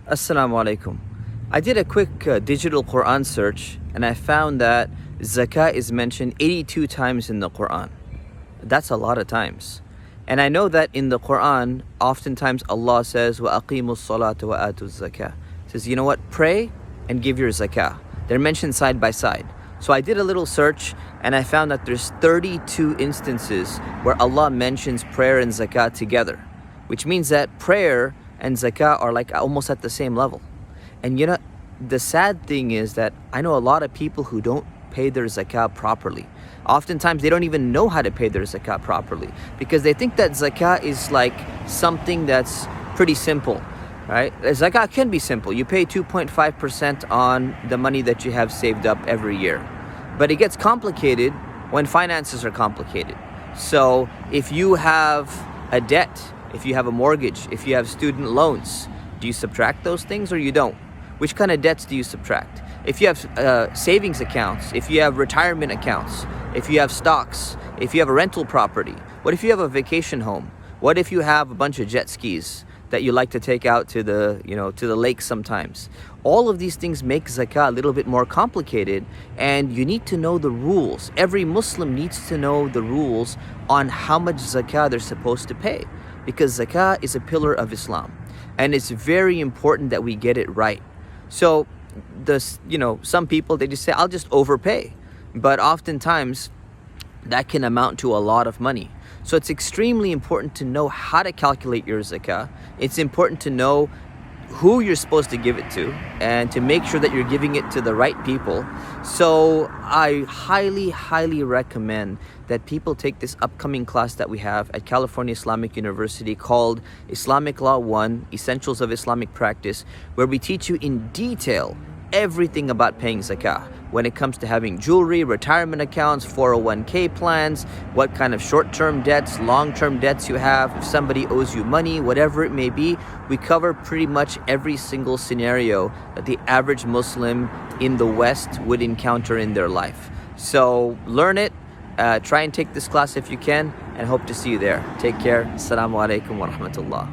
Assalamu alaikum. I did a quick digital Quran search and I found that Zakat is mentioned 82 times in the Quran. That's a lot of times. And I know that in the Quran, oftentimes Allah says, وَأَقِيمُوا الصَّلَاةَ وَآتُوا الزَّكَاةَ. Says, you know what? Pray and give your zakah. They're mentioned side by side. So I did a little search and I found that there's 32 instances where Allah mentions prayer and zakat together, which means that prayer and zakah are like almost at the same level. And you know, the sad thing is that I know a lot of people who don't pay their zakah properly. Oftentimes they don't even know how to pay their zakah properly because they think that zakah is like something that's pretty simple, right? Zakah can be simple. You pay 2.5% on the money that you have saved up every year. But it gets complicated when finances are complicated. So if you have a debt, if you have a mortgage, if you have student loans, do you subtract those things or you don't? Which kind of debts do you subtract? If you have savings accounts, if you have retirement accounts, if you have stocks, if you have a rental property, what if you have a vacation home? What if you have a bunch of jet skis that you like to take out to the, to the lake sometimes? All of these things make zakah a little bit more complicated, and you need to know the rules. Every Muslim needs to know the rules on how much zakah they're supposed to pay, because zakah is a pillar of Islam, and it's very important that we get it right. So, some people, they just say, I'll just overpay. But oftentimes, that can amount to a lot of money. So it's extremely important to know how to calculate your zakah. It's important to know who you're supposed to give it to and to make sure that you're giving it to the right people. So I highly, highly recommend that people take this upcoming class that we have at California Islamic University called Islamic Law 1, Essentials of Islamic Practice, where we teach you in detail everything about paying zakah. When it comes to having jewelry, retirement accounts, 401k plans, what kind of short-term debts, long-term debts you have, if somebody owes you money, whatever it may be, we cover pretty much every single scenario that the average Muslim in the West would encounter in their life. So learn it, try and take this class if you can, and hope to see you there. Take care. Assalamu alaikum wa rahmatullah.